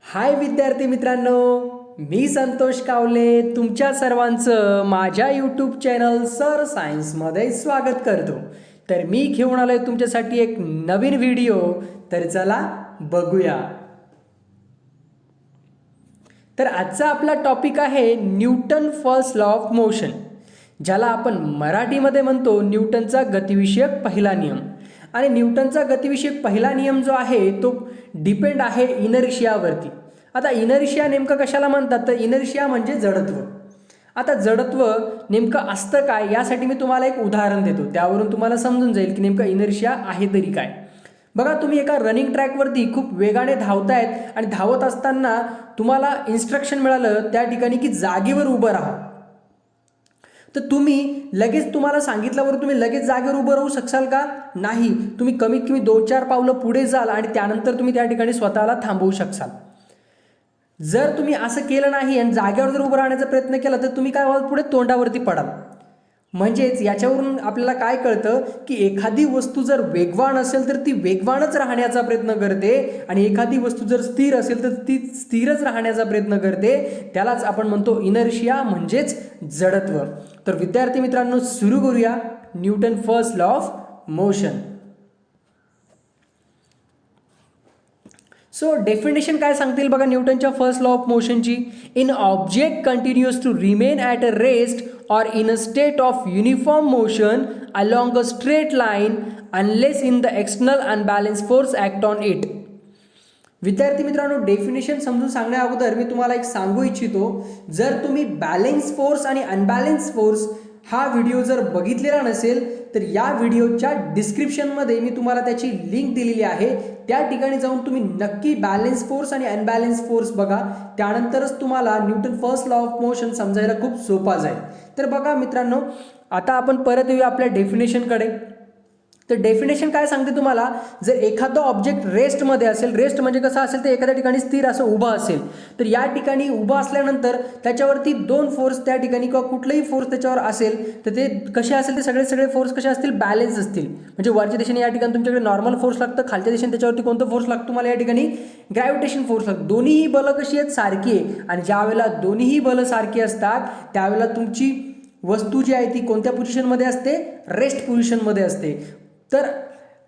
हाय विद्यार्थी मित्रांनो, मी संतोष कावले तुमच्या सर्वांचं माझ्या यूट्यूब चॅनल सर सायन्समध्ये स्वागत करतो. तर मी घेऊन आलोय तुमच्यासाठी एक नवीन व्हिडिओ. तर चला बघूया. तर आजचा आपला टॉपिक आहे Newton first law of motion, ज्याला आपण मराठीमध्ये म्हणतो न्यूटनचा गतिविषयक पहिला नियम. आणि न्यूटनचा गतिविषयक पहिला नियम जो आहे तो डिपेंड आहे इनर्शियावरती. आता इनर्शिया नेमकं कशाला म्हणतात, तर इनर्शिया म्हणजे जडत्व. आता जडत्व नेमकं असतं काय यासाठी मी तुम्हाला एक उदाहरण देतो, त्यावरून तुम्हाला समजून जाईल की नेमकं इनर्शिया आहे तरी काय. बघा, तुम्ही एका रनिंग ट्रॅकवरती खूप वेगाने धावतायत आणि धावत असताना तुम्हाला इन्स्ट्रक्शन मिळालं त्या ठिकाणी की जागेवर उभं राहा. तर तुम्ही लगेच तुम्हाला सांगितल्यावर तुम्ही लगेच जागेवर उभं राहू शकाल का? नाही. तुम्ही कमीत कमी 2-4 पावलं पुढे जाल आणि त्यानंतर तुम्ही त्या ठिकाणी स्वतःला थांबवू शकाल. जर तुम्ही असं केलं नाही आणि जागेवर जर उभं राहण्याचा प्रयत्न केला तर तुम्ही काय व्हाल, पुढे तोंडावरती पडाल. म्हणजेच याच्यावरून आपल्याला काय कळतं की एखादी वस्तू जर वेगवान असेल तर ती वेगवानच राहण्याचा प्रयत्न करते आणि एखादी वस्तू जर स्थिर असेल तर ती स्थिरच राहण्याचा प्रयत्न करते. त्यालाच आपण म्हणतो इनर्शिया म्हणजेच जडत्व. तर विद्यार्थी मित्रांनो, सुरू करूया Newton first law of motion. So definition काय सांगतील बघा न्यूटनच्या फर्स्ट लॉ ऑफ मोशनची. An object continuous to remain at a rest or in a state of uniform motion along a straight line unless in the external unbalanced force act on it. विद्यार्थी मित्रांनो, definition समजून सांगण्या अगोदर मी तुम्हाला एक सांगू इच्छितो. जर तुम्ही बॅलेन्स फोर्स आणि अनबॅलेन्स फोर्स हा व्हिडिओ जर बघितलेला नसेल तर या व्हिडिओच्या डिस्क्रिप्शनमध्ये मी तुम्हाला त्याची लिंक दिलेली आहे. त्या ठिकाणी जाऊन तुम्ही नक्की बॅलेन्स फोर्स आणि अनबॅलेन्स फोर्स बघा. त्यानंतरच तुम्हाला Newton first law of motion समजायला खूप सोपा जाईल. तर बघा मित्रांनो, आता आपण परत येऊया आपल्या डेफिनेशनकडे. तर डेफिनेशन काय सांगते तुम्हाला, जर एखादा ऑब्जेक्ट रेस्टमध्ये असेल, रेस्ट म्हणजे कसं असेल तर एखाद्या ठिकाणी स्थिर असं उभा असेल, तर या ठिकाणी उभा असल्यानंतर त्याच्यावरती दोन फोर्स त्या ठिकाणी किंवा कुठलाही फोर्स त्याच्यावर असेल तर ते कसे असेल, ते सगळे फोर्स कसे असतील, बॅलेन्स असतील. म्हणजे वरच्या दिशेने या ठिकाणी तुमच्याकडे नॉर्मल फोर्स लागतं, खालच्या दिशेने त्याच्यावरती कोणतं फोर्स लागतं तुम्हाला, या ठिकाणी ग्रॅव्हिटेशन फोर्स लागतो. दोन्हीही बलं कशी आहेत, सारखी आहे. आणि ज्या वेळेला दोन्हीही बलं सारखी असतात त्यावेळेला तुमची वस्तू जी आहे ती कोणत्या पोझिशनमध्ये असते, रेस्ट पोझिशनमध्ये असते. तर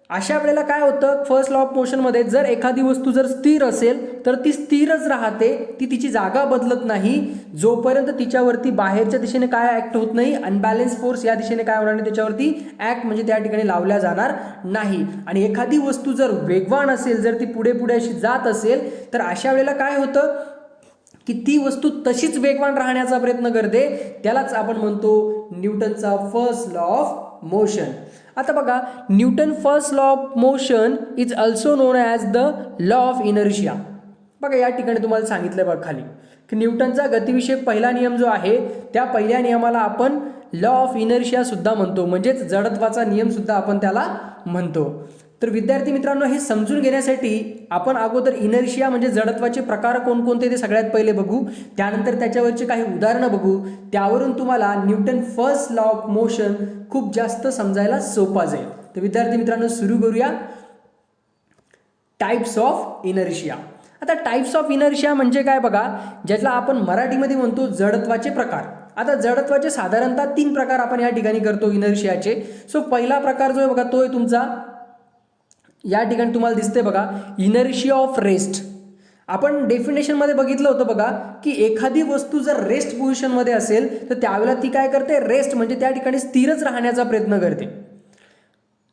अशा वेळेला काय होतं, फर्स्ट लॉ ऑफ मोशनमध्ये जर एखादी वस्तू जर स्थिर असेल तर ती स्थिरच राहते, ती तिची जागा बदलत नाही जोपर्यंत तिच्यावरती बाहेरच्या दिशेने काय ॲक्ट होत नाही, अनबॅलेन्स फोर्स या दिशेने काय होणार नाही, त्याच्यावरती ॲक्ट म्हणजे त्या ठिकाणी लावल्या जाणार नाही. आणि एखादी वस्तू जर वेगवान असेल, जर ती पुढे पुढे अशी जात असेल तर अशा वेळेला काय होतं की ती वस्तू तशीच वेगवान राहण्याचा प्रयत्न करते. त्यालाच आपण म्हणतो न्यूटनचा फर्स्ट लॉ ऑफ मोशन. आता बघा, Newton first law of motion is also non as the law of inertia. बघा या ठिकाणी तुम्हाला सांगितलं बघा खाली की न्यूटनचा गतिविषयक पहिला नियम जो आहे त्या पहिल्या नियमाला आपण लॉ ऑफ इनर्शिया सुद्धा म्हणतो, म्हणजेच जडत्वाचा नियम सुद्धा आपण त्याला म्हणतो. तर विद्यार्थी मित्रांनो, हे समजून घेण्यासाठी आपण अगोदर इनर्शिया म्हणजे जडत्वाचे प्रकार कोणकोणते ते सगळ्यात पहिले बघू, त्यानंतर त्याच्यावरची काही उदाहरणं बघू. त्यावरून तुम्हाला Newton first law of motion खूप जास्त समजायला सोपा जाईल. तर विद्यार्थी मित्रांनो, सुरू करूया टाइप्स ऑफ इनर्शिया. आता टाइप्स ऑफ इनर्शिया म्हणजे काय बघा, ज्याला आपण मराठीमध्ये म्हणतो जडत्वाचे प्रकार. आता जडत्वाचे साधारणतः 3 प्रकार आपण या ठिकाणी करतो इनर्शियाचे. सो पहिला प्रकार जो आहे बघा तो आहे तुमचा, या ठिकाणी तुम्हाला दिसते बघा, इनर्शिया ऑफ रेस्ट. आपण डेफिनेशनमध्ये बघितलं होतं बघा की एखादी वस्तू जर रेस्ट पोझिशनमध्ये असेल तर त्यावेळेला ती काय करते, रेस्ट म्हणजे त्या ठिकाणी स्थिरच राहण्याचा प्रयत्न करते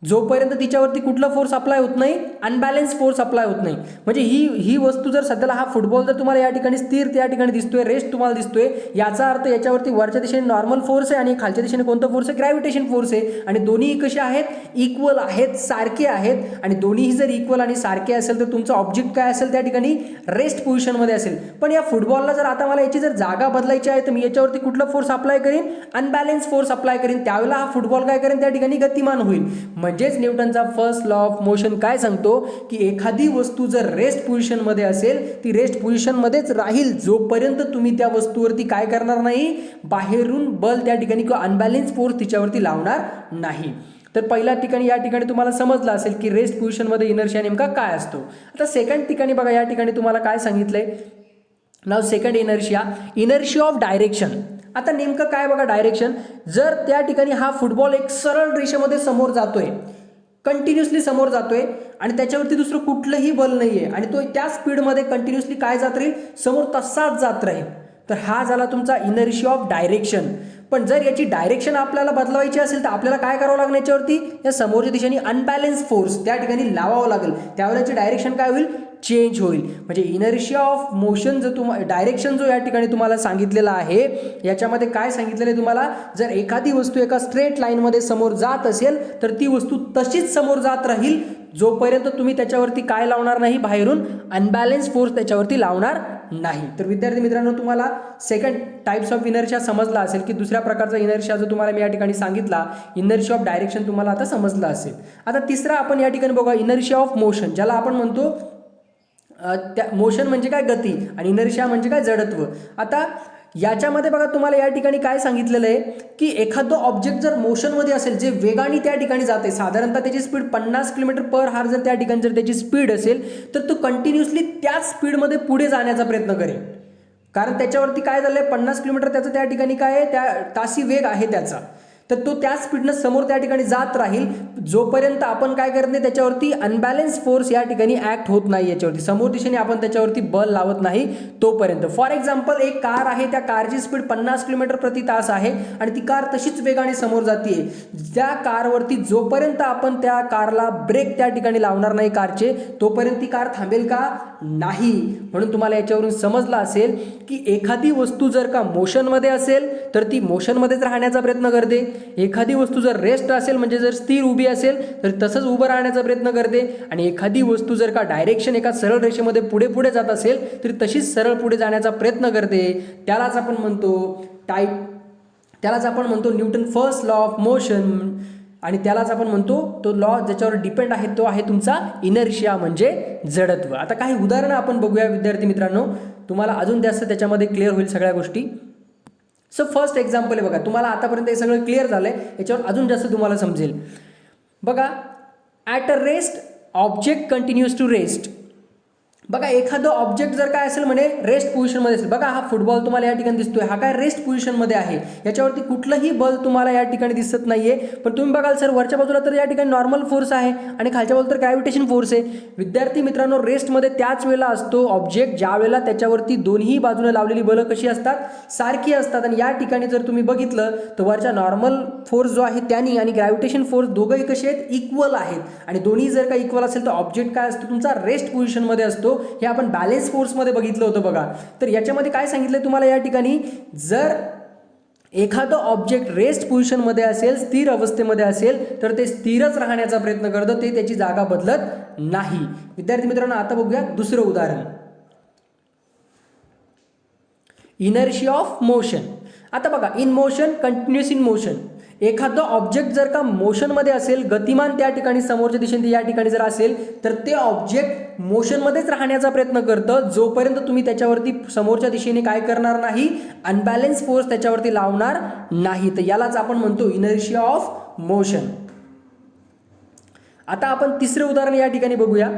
जोपर्यंत तिच्यावरती कुठला फोर्स अप्लाय होत नाही, अनबॅलेन्स फोर्स अप्लाय होत नाही. म्हणजे ही वस्तू जर सध्याला हा फुटबॉल जर तुम्हाला या ठिकाणी स्थिर त्या ठिकाणी दिसतोय, रेस्ट तुम्हाला दिसतोय, याचा अर्थ याच्यावरती वरच्या दिशेने नॉर्मल फोर्स आहे आणि खालच्या दिशेने कोणता फोर्स आहे, ग्रॅव्हिटेशन फोर्स आहे. आणि दोन्ही कसे आहेत, इक्वल आहेत, सारखे आहेत. आणि दोन्हीही जर इक्वल आणि सारखे असेल तर तुमचा ऑब्जेक्ट काय असेल, त्या ठिकाणी रेस्ट पोझिशनमध्ये असेल. पण या फुटबॉलला जर आता मला याची जर जागा बदलायची आहे तर मी याच्यावरती कुठला फोर्स अप्लाय करीन, अनबॅलेन्स फोर्स अप्लाय करीन. त्यावेळेला हा फुटबॉल काय करेन, त्या ठिकाणी गतिमान होईल. म्हणजेच न्यूटनचा फर्स्ट लॉ ऑफ मोशन काय सांगतो की एखादी वस्तू जर रेस्ट पोझिशनमध्ये असेल ती रेस्ट पोझिशनमध्येच राहील जोपर्यंत तुम्ही त्या वस्तूवरती काय करणार नाही, बाहेरून बल त्या ठिकाणी किंवा अनबॅलेन्स फोर्स तिच्यावरती लावणार नाही. तर पहिल्या ठिकाणी या ठिकाणी तुम्हाला समजलं असेल की रेस्ट पोझिशनमध्ये इनर्शिया नेमका काय असतो. आता सेकंड ठिकाणी बघा, या ठिकाणी तुम्हाला काय सांगितलंय. नाव सेकंड इनर्शिया ऑफ डायरेक्शन. आता नेमकं काय बघा डायरेक्शन, जर त्या ठिकाणी हा फुटबॉल एक सरळ रेषेमध्ये समोर जातोय, कंटिन्युअसली समोर जातोय आणि त्याच्यावरती दुसरं कुठलंही बल नाहीये आणि तो त्या स्पीडमध्ये कंटिन्युअसली काय जात राहील, समोर तसाच जात राहील, तर हा झाला तुमचा इनर्शिया ऑफ डायरेक्शन. पण जर याची डायरेक्शन आपल्याला बदलवायची असेल तर आपल्याला काय करावं लागणार, याच्यावरती या समोरच्या दिशेने अनबॅलन्स फोर्स त्या ठिकाणी लावावं लागेल, त्यावेळेची डायरेक्शन काय होईल, चेंज होईल. म्हणजे इनर्शिया ऑफ मोशन जर तुम्हाला डायरेक्शन जो या ठिकाणी तुम्हाला सांगितलेला आहे, याच्यामध्ये काय सांगितलेलं आहे तुम्हाला, जर एखादी वस्तू एका स्ट्रेट लाईनमध्ये समोर जात असेल तर ती वस्तू तशीच समोर जात राहील जोपर्यंत तुम्ही त्याच्यावरती काय लावणार नाही, बाहेरून अनबॅलन्स फोर्स त्याच्यावरती लावणार नाही. तर विद्यार्थी मित्रांनो, तुम्हाला सेकंड टाइप्स ऑफ इनर्शिया समजला असेल की दुसऱ्या प्रकारचा इनर्शिया जो तुम्हाला मी या ठिकाणी सांगितला, इनर्शिया ऑफ डायरेक्शन तुम्हाला आता समजलं असेल. आता तिसरा आपण या ठिकाणी बघा, इनर्शिया ऑफ मोशन, ज्याला आपण म्हणतो त्या मोशन म्हणजे काय, गती, आणि इनर्शिया म्हणजे काय, जडत्व. आता याच्यामध्ये बघा तुम्हाला या ठिकाणी काय सांगितलेलं आहे की एखादं ऑब्जेक्ट जर मोशनमध्ये असेल, जे वेगाने त्या ठिकाणी जाते, साधारणतः त्याची स्पीड 50 किलोमीटर/आवर जर त्या ठिकाणी जर त्याची स्पीड असेल तर तो कंटिन्युअसली त्याच स्पीडमध्ये पुढे जाण्याचा प्रयत्न करेल. कारण त्याच्यावरती काय झालंय, 50 किलोमीटर त्याचं त्या ठिकाणी काय आहे, त्या तासी वेग आहे त्याचा, तर तो त्या स्पीडनं समोर त्या ठिकाणी जात राहील जोपर्यंत आपण काय करत नाही, त्याच्यावरती अनबॅलन्स फोर्स या ठिकाणी ऍक्ट होत नाही, याच्यावरती समोर दिशेने आपण त्याच्यावरती बल लावत नाही तोपर्यंत. फॉर एक्झाम्पल, एक कार आहे, त्या कारची स्पीड 50 किलोमीटर/तास आहे आणि ती कार तशीच वेगाने समोर जाते. त्या कारवरती जोपर्यंत आपण त्या कारला ब्रेक त्या ठिकाणी लावणार नाही कारचे, तोपर्यंत ती कार थांबेल का, नाही. म्हणून तुम्हाला याच्यावरून समजलं असेल की एखादी वस्तू जर का मोशनमध्ये असेल तर ती मोशनमध्येच राहण्याचा प्रयत्न करते, एखादी वस्तू जर रेस्ट असेल म्हणजे जर स्थिर उभी असेल तर तसंच उभं राहण्याचा प्रयत्न करते, आणि एखादी वस्तू जर का डायरेक्शन एका सरळ रेषेमध्ये पुढे पुढे जात असेल तर तशीच सरळ पुढे जाण्याचा प्रयत्न करते. त्यालाच आपण म्हणतो Newton first law of motion, आणि त्यालाच आपण म्हणतो तो लॉ ज्याच्यावर डिपेंड आहे तो आहे तुमचा इनर्शिया म्हणजे जडत्व. आता काही उदाहरणं आपण बघूया विद्यार्थी मित्रांनो, तुम्हाला अजून जास्त त्याच्यामध्ये क्लिअर होईल सगळ्या गोष्टी. सो फर्स्ट एक्झाम्पल आहे बघा, तुम्हाला आतापर्यंत हे सगळं क्लिअर झालंय, याच्यावर अजून जास्त तुम्हाला समजेल. बघा, at a rest object continues to rest. बघा, एखादं ऑब्जेक्ट जर काय असेल म्हणे रेस्ट पोझिशनमध्ये असेल, बघा हा फुटबॉल तुम्हाला या ठिकाणी दिसतोय, हा काय रेस्ट पोझिशनमध्ये आहे, याच्यावरती कुठलंही बल तुम्हाला या ठिकाणी दिसत नाहीये. पण तुम्ही बघाल सर वरच्या बाजूला तर या ठिकाणी नॉर्मल फोर्स आहे आणि खालच्या बाजूला तर ग्रॅव्हिटेशन फोर्स आहे. विद्यार्थी मित्रांनो, रेस्टमध्ये त्याच वेळेला असतो ऑब्जेक्ट ज्या वेळेला त्याच्यावरती दोन्ही बाजूने लावलेली बलं कशी असतात, सारखी असतात. आणि या ठिकाणी जर तुम्ही बघितलं तर वरच्या नॉर्मल फोर्स जो आहे त्यांनी आणि ग्रॅव्हिटेशन फोर्स दोघंही कसे आहेत, इक्वल आहेत, आणि दोन्ही जर का इक्वल असेल तर ऑब्जेक्ट काय असतो तुमचा रेस्ट पोझिशनमध्ये असतो. हे आपण बॅलन्स फोर्समध्ये बघितलं होतं बघा. तर याच्यामध्ये काय सांगितलंय तुम्हाला या ठिकाणी, जर एखादं ऑब्जेक्ट रेस्ट पोझिशनमध्ये असेल, स्थिर अवस्थेमध्ये असेल तर ते स्थिरच राहण्याचा प्रयत्न करतं, ते त्याची जागा बदलत नाही. विद्यार्थी मित्रांनो, आता बघूया दुसरं उदाहरण, इनर्शिया ऑफ मोशन. आता बघा, in motion, continuous in motion. एखादं ऑब्जेक्ट जर का मोशनमध्ये असेल, गतिमान त्या ठिकाणी समोरच्या दिशेने या ठिकाणी जर असेल तर ते ऑब्जेक्ट मोशनमध्येच राहण्याचा प्रयत्न करतं जोपर्यंत तुम्ही त्याच्यावरती समोरच्या दिशेने काय करणार नाही, अनबॅलन्स फोर्स त्याच्यावरती लावणार नाही. तर यालाच आपण म्हणतो इनर्शिया ऑफ मोशन. आता आपण तिसरं उदाहरण या ठिकाणी बघूया.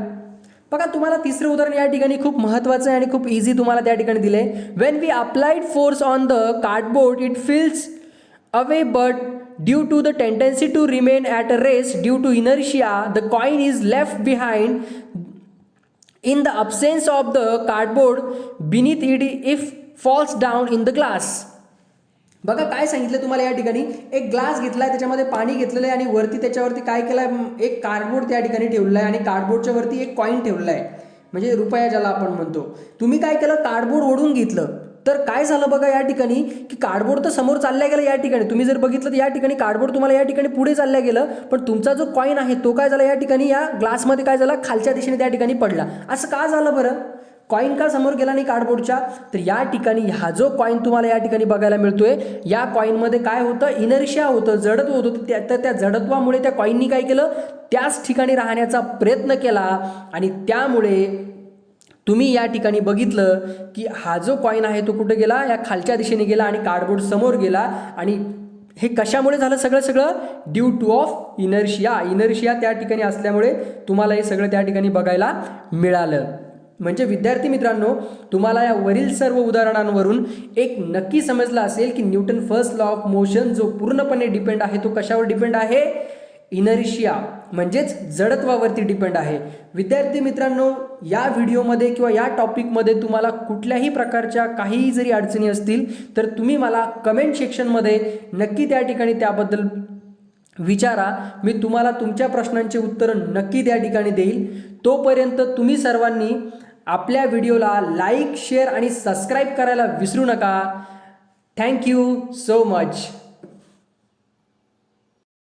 बघा, तुम्हाला तिसरं उदाहरण या ठिकाणी खूप महत्त्वाचं आहे आणि खूप इझी तुम्हाला त्या ठिकाणी दिले. When we applied force on the cardboard it feels away, but due to the tendency to remain at a rest due to inertia, the coin is left behind in the absence of the cardboard beneath it if falls down in the glass. बघा, काय सांगितलं तुम्हाला या ठिकाणी, एक glass घेतलाय, त्याच्यामध्ये पाणी घेतलेलं आहे आणि वरती त्याच्यावरती काय केलंय, एक कार्डबोर्ड त्या ठिकाणी ठेवलेला आहे आणि कार्डबोर्डच्या वरती एक कॉइन ठेवलेला आहे, म्हणजे रुपया ज्याला आपण म्हणतो. तुम्ही काय केलं, कार्डबोर्ड ओढून घेतलं, तर काय झालं बघा या ठिकाणी की कार्डबोर्ड तर समोर चालल्या गेलं. या ठिकाणी तुम्ही जर बघितलं तर या ठिकाणी कार्डबोर्ड तुम्हाला या ठिकाणी पुढे चालल्या गेलं, पण तुमचा जो कॉइन आहे तो काय झाला, या ठिकाणी या ग्लासमध्ये काय झाला, खालच्या दिशेने त्या ठिकाणी पडला. असं का झालं बरं, कॉइन का समोर गेला नाही कार्डबोर्डच्या, तर या ठिकाणी हा जो कॉइन तुम्हाला या ठिकाणी बघायला मिळतोय, या कॉइनमध्ये काय होतं, इनर्शिया होतं, जडत्व होतं. तर त्या जडत्वामुळे त्या कॉइननी काय केलं, त्याच ठिकाणी राहण्याचा प्रयत्न केला, आणि त्यामुळे तुम्ही या ठिकाणी बघितलं की हा जो कॉइन आहे तो कुठे गेला, या खालच्या दिशेने गेला आणि कार्डबोर्ड समोर गेला, आणि हे कशामुळे झालं सगळं ड्यू टू ऑफ इनर्शिया त्या ठिकाणी असल्यामुळे तुम्हाला हे सगळं त्या ठिकाणी बघायला मिळालं. म्हणजे विद्यार्थी मित्रांनो, तुम्हाला या वरील सर्व उदाहरणांवरून एक नक्की समजलं असेल की Newton first law of motion जो पूर्णपणे डिपेंड आहे तो कशावर डिपेंड आहे, इनर्शिया म्हणजेच जडत्वावरती डिपेंड आहे. विद्यार्थी मित्रांनो, या व्हिडिओमध्ये किंवा या टॉपिकमध्ये तुम्हाला कुठल्याही प्रकारच्या काहीही जरी अडचणी असतील तर तुम्ही मला कमेंट सेक्शनमध्ये नक्की त्या ठिकाणी त्याबद्दल विचारा. मी तुम्हाला तुमच्या प्रश्नांचे उत्तरं नक्की त्या ठिकाणी देईल. तोपर्यंत तुम्ही सर्वांनी आपल्या व्हिडिओला लाईक, शेअर आणि सबस्क्राईब करायला विसरू नका. Thank you so much.